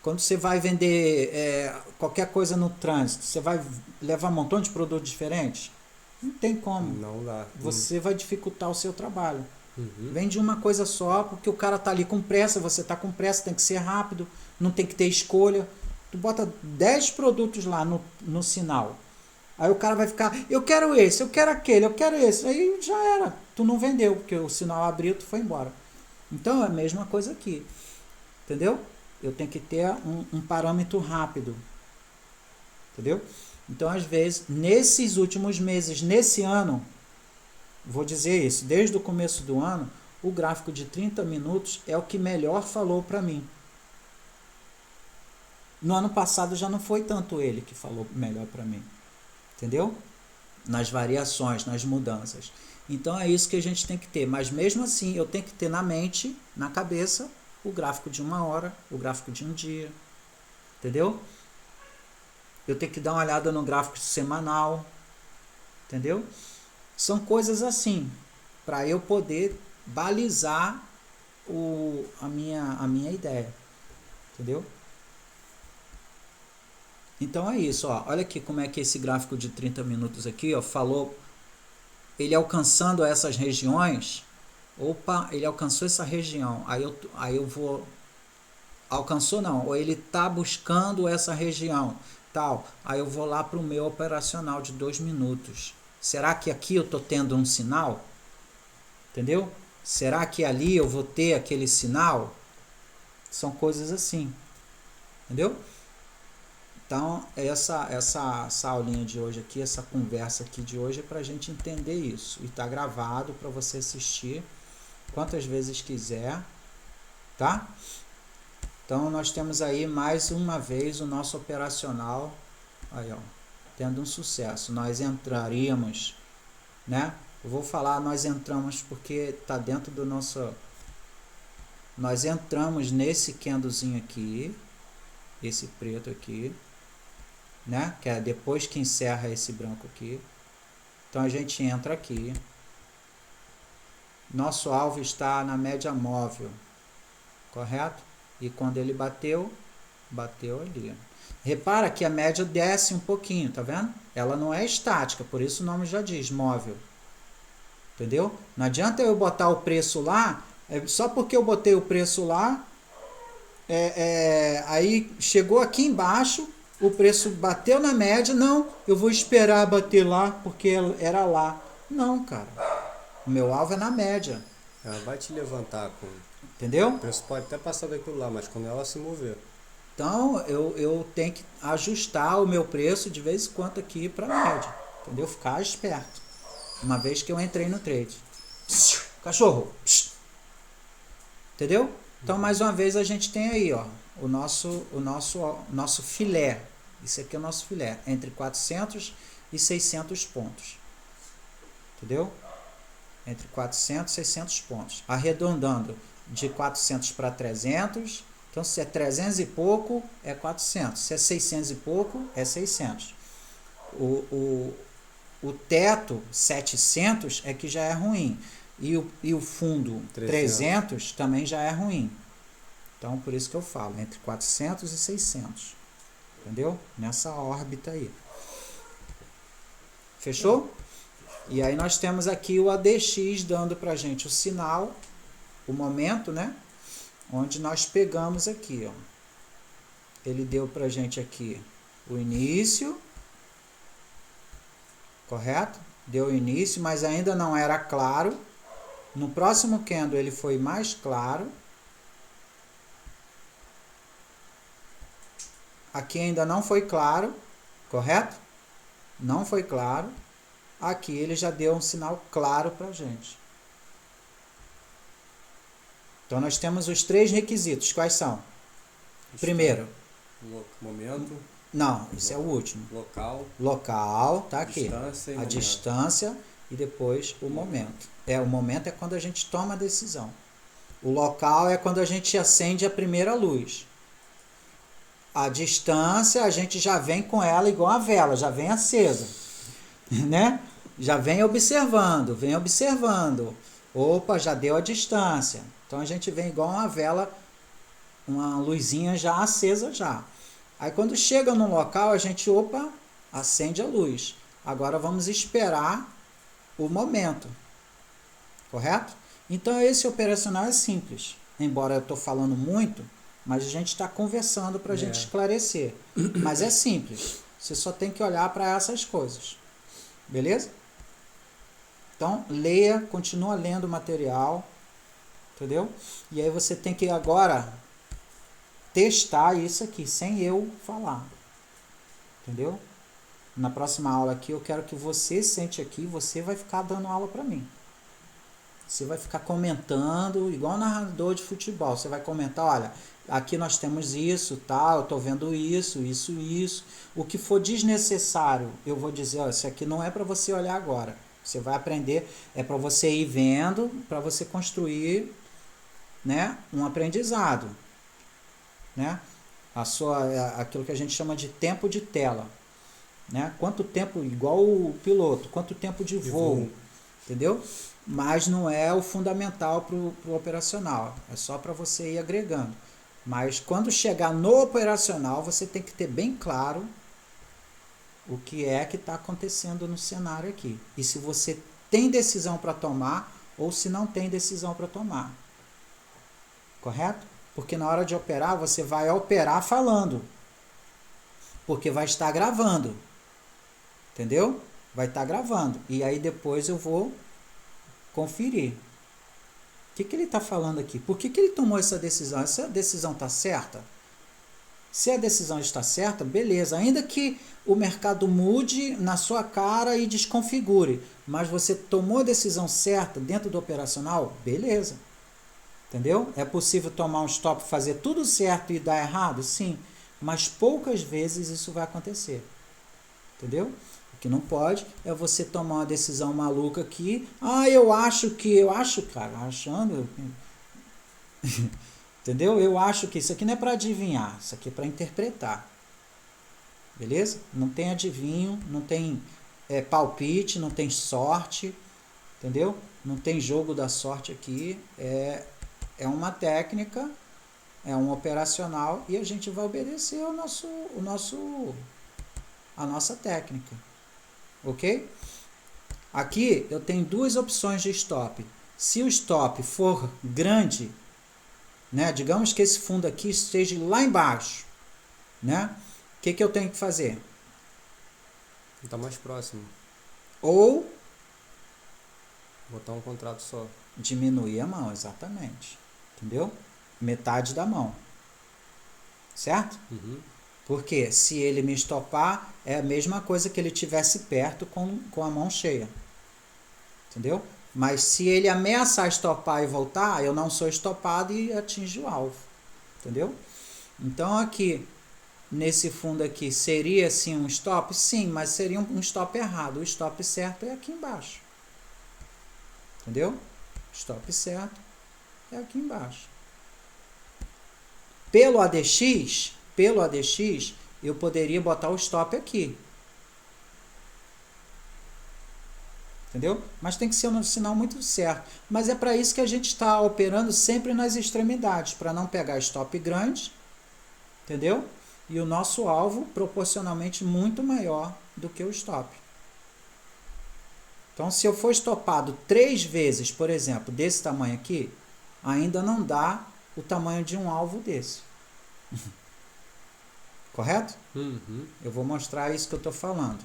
quando você vai vender qualquer coisa no trânsito, você vai levar um montão de produtos diferentes? Não tem como. Não dá. Você vai dificultar o seu trabalho. Vende uma coisa só, porque o cara tá ali com pressa, você tá com pressa, tem que ser rápido, não tem que ter escolha. Tu bota 10 produtos lá no sinal. Aí o cara vai ficar, eu quero esse, eu quero aquele, eu quero esse. Aí já era. Tu não vendeu, porque o sinal abriu, tu foi embora. Então é a mesma coisa aqui. Entendeu? Eu tenho que ter um parâmetro rápido. Entendeu? Então, às vezes, nesses últimos meses, nesse ano, vou dizer isso, desde o começo do ano, o gráfico de 30 minutos é o que melhor falou para mim. No ano passado já não foi tanto ele que falou melhor para mim. Entendeu? Nas variações, nas mudanças. Então é isso que a gente tem que ter. Mas mesmo assim, eu tenho que ter na mente, na cabeça, o gráfico de 1 hora, o gráfico de um dia. Entendeu? Eu tenho que dar uma olhada no gráfico semanal. Entendeu? São coisas assim, para eu poder balizar a minha ideia. Entendeu? Então é isso, ó. Olha aqui como é que esse gráfico de 30 minutos aqui, ó, falou, ele alcançando essas regiões, opa, ele alcançou essa região, aí eu vou, alcançou não, ou ele tá buscando essa região, tal, aí eu vou lá para o meu operacional de 2 minutos. Será que aqui eu tô tendo um sinal? Entendeu? Será que ali eu vou ter aquele sinal? São coisas assim, entendeu? Então, essa aulinha de hoje aqui, essa conversa aqui de hoje é para a gente entender isso. E está gravado para você assistir quantas vezes quiser, tá? Então, nós temos aí mais uma vez o nosso operacional, aí ó, tendo um sucesso. Nós entraríamos, né? Eu vou falar, nós entramos porque está dentro do nosso... Nós entramos nesse candlezinho aqui, esse preto aqui, né? Que é depois que encerra esse branco aqui. Então a gente entra aqui. Nosso alvo está na média móvel, correto? E quando ele bateu ali. Repara que a média desce um pouquinho, tá vendo? Ela não é estática, por isso o nome já diz móvel. Entendeu? Não adianta eu botar o preço lá, só porque eu botei o preço lá, aí chegou aqui embaixo, o preço bateu na média, não, eu vou esperar bater lá porque era lá. Não, cara. O meu alvo é na média. Ela vai te levantar com... Entendeu? O preço pode até passar daquilo lá, mas quando ela se mover. Então, eu tenho que ajustar o meu preço de vez em quando aqui para média. Entendeu? Ficar esperto. Uma vez que eu entrei no trade. Cachorro! Entendeu? Então, mais uma vez, a gente tem aí, ó, o nosso filé. Isso aqui é o nosso filé. Entre 400 e 600 pontos. Entendeu? Entre 400 e 600 pontos. Arredondando de 400 para 300. Então, se é 300 e pouco, é 400. Se é 600 e pouco, é 600. O teto, 700, é que já é ruim. E o fundo, 300, também já é ruim. Então, por isso que eu falo, entre 400 e 600. Entendeu? Nessa órbita aí. Fechou? E aí nós temos aqui o ADX dando pra gente o sinal, o momento, né? Onde nós pegamos aqui, ó. Ele deu pra gente aqui o início, correto? Deu o início, mas ainda não era claro. No próximo candle ele foi mais claro. Aqui ainda não foi claro, correto? Não foi claro. Aqui ele já deu um sinal claro pra gente. Então, nós temos os 3 requisitos. Quais são? Primeiro. Momento. Não, esse é o último. Local, tá aqui. A distância e depois o momento. O momento é quando a gente toma a decisão. O local é quando a gente acende a primeira luz. A distância, a gente já vem com ela igual a vela, já vem acesa. Né? Já vem observando. Opa, já deu a distância. Então a gente vem igual uma vela, uma luzinha já acesa já. Aí quando chega no local, a gente, acende a luz. Agora vamos esperar o momento. Correto? Então esse operacional é simples. Embora eu estou falando muito, mas a gente está conversando para a gente esclarecer. Mas é simples. Você só tem que olhar para essas coisas. Beleza? Então, leia, continua lendo o material. Entendeu? E aí você tem que agora testar isso aqui, sem eu falar. Entendeu? Na próxima aula aqui, eu quero que você sente aqui, você vai ficar dando aula para mim. Você vai ficar comentando, igual narrador de futebol. Você vai comentar, olha, aqui nós temos isso, tal, eu estou vendo isso. O que for desnecessário, eu vou dizer, ó, isso aqui não é para você olhar agora. Você vai aprender, é para você ir vendo, para você construir, né, um aprendizado, né? Aquilo que a gente chama de tempo de tela, né? Quanto tempo, igual o piloto, quanto tempo de voo, entendeu? Mas não é o fundamental para o operacional, é só para você ir agregando. Mas quando chegar no operacional, você tem que ter bem claro o que é que está acontecendo no cenário aqui. E se você tem decisão para tomar ou se não tem decisão para tomar. Correto? Porque na hora de operar, você vai operar falando. Porque vai estar gravando. Entendeu? Vai estar gravando. E aí depois eu vou conferir. O que ele está falando aqui? Por que ele tomou essa decisão? Essa decisão está certa? Se a decisão está certa, beleza. Ainda que o mercado mude na sua cara e desconfigure. Mas você tomou a decisão certa dentro do operacional? Beleza. Entendeu? É possível tomar um stop, fazer tudo certo e dar errado? Sim. Mas poucas vezes isso vai acontecer. Entendeu? O que não pode é você tomar uma decisão maluca aqui. Eu acho, cara, achando. Entendeu? Eu acho que isso aqui não é para adivinhar, isso aqui é para interpretar. Beleza? Não tem adivinho, não tem palpite, não tem sorte. Entendeu? Não tem jogo da sorte aqui. É uma técnica é um operacional e a gente vai obedecer a nossa técnica, ok? Aqui eu tenho duas opções de stop. Se o stop for grande, né, digamos que esse fundo aqui esteja lá embaixo, né, o que eu tenho que fazer? Tá mais próximo. Ou Botar um contrato só. diminuir a mão, exatamente. Entendeu? Metade da mão. Certo? Uhum. Porque se ele me estopar, é a mesma coisa que ele tivesse perto com a mão cheia. Entendeu? Mas se ele ameaçar estopar e voltar, eu não sou estopado e atinjo o alvo. Entendeu? Então aqui, nesse fundo aqui, seria sim um stop? Sim, mas seria um stop errado. O stop certo é aqui embaixo. Entendeu? Stop certo é aqui embaixo. Pelo ADX, eu poderia botar o stop aqui. Entendeu? Mas tem que ser um sinal muito certo. Mas é para isso que a gente está operando sempre nas extremidades, para não pegar stop grande, entendeu? E o nosso alvo proporcionalmente muito maior do que o stop. Então, se eu for estopado 3 vezes, por exemplo, desse tamanho aqui, ainda não dá o tamanho de um alvo desse. Correto? Uhum. Eu vou mostrar isso que eu estou falando.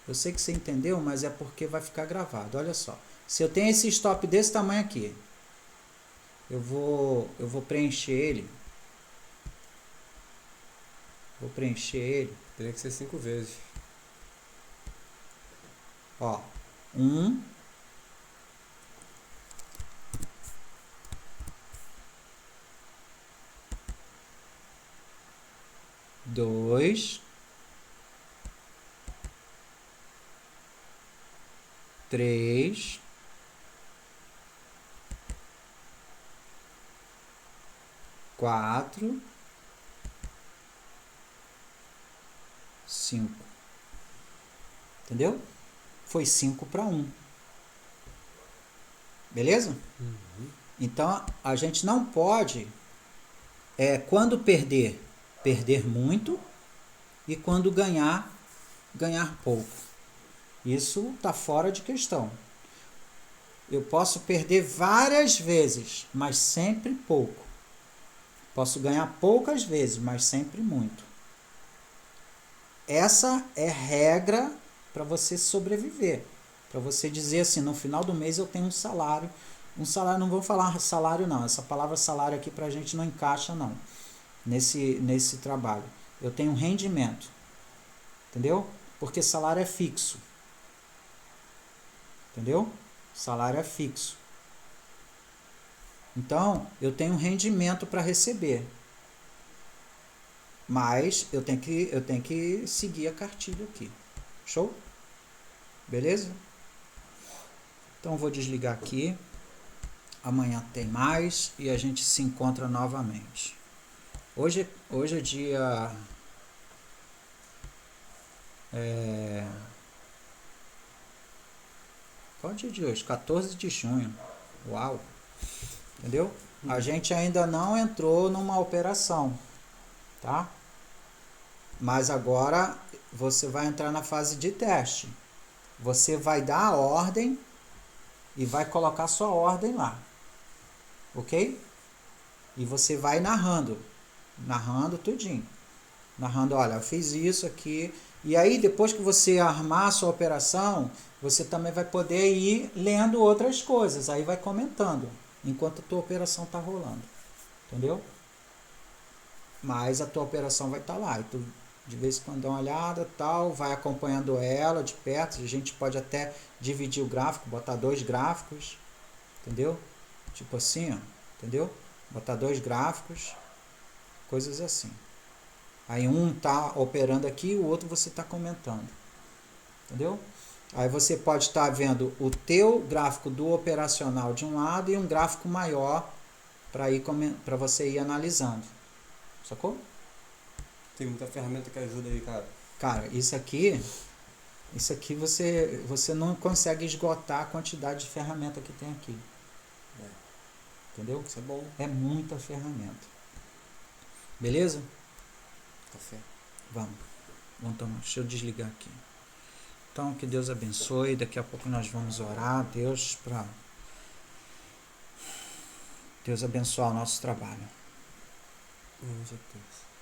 Eu sei que você entendeu, mas é porque vai ficar gravado. Olha só. Se eu tenho esse stop desse tamanho aqui, eu vou preencher ele. Vou preencher ele. Teria que ser 5 vezes. Ó. 1. 2. 3. 4. 5. Entendeu? Foi 5 para 1. Beleza? Uhum. Então, a gente não pode, quando perder muito, e quando ganhar pouco. Isso está fora de questão. Eu posso perder várias vezes, mas sempre pouco. Posso ganhar poucas vezes, mas sempre muito. Essa é regra para você sobreviver. Para você dizer assim, no final do mês eu tenho um salário. Um salário, não vou falar salário não. Essa palavra salário aqui para a gente não encaixa não. Nesse trabalho. Eu tenho um rendimento. Entendeu? Porque salário é fixo. Entendeu? Salário é fixo. Então, eu tenho um rendimento para receber. Mas eu tenho que seguir a cartilha aqui. Show? Beleza? Então, eu vou desligar aqui. Amanhã tem mais e a gente se encontra novamente. Hoje é dia... Qual é o dia de hoje? 14 de junho. Uau! Entendeu? A gente ainda não entrou numa operação, tá? Mas agora você vai entrar na fase de teste. Você vai dar a ordem e vai colocar sua ordem lá. Ok? E você vai narrando tudinho. Narrando, olha, eu fiz isso aqui. E aí, depois que você armar a sua operação, você também vai poder ir lendo outras coisas. Aí vai comentando, enquanto a tua operação está rolando. Entendeu? Mas a tua operação vai estar lá. E tu, de vez em quando, dá uma olhada, tal, vai acompanhando ela de perto. A gente pode até dividir o gráfico, botar 2 gráficos. Entendeu? Tipo assim, ó. Entendeu? Botar 2 gráficos. Coisas assim. Aí um tá operando aqui, o outro você está comentando. Entendeu? Aí você pode estar vendo o teu gráfico do operacional de um lado e um gráfico maior para você ir analisando. Sacou? Tem muita ferramenta que ajuda aí, cara. Cara, isso aqui você não consegue esgotar a quantidade de ferramenta que tem aqui. Entendeu? Isso é bom. É muita ferramenta. Beleza? Café. Vamos tomar. Deixa eu desligar aqui. Então, que Deus abençoe. Daqui a pouco nós vamos orar a Deus para Deus abençoar o nosso trabalho. Hoje é terça.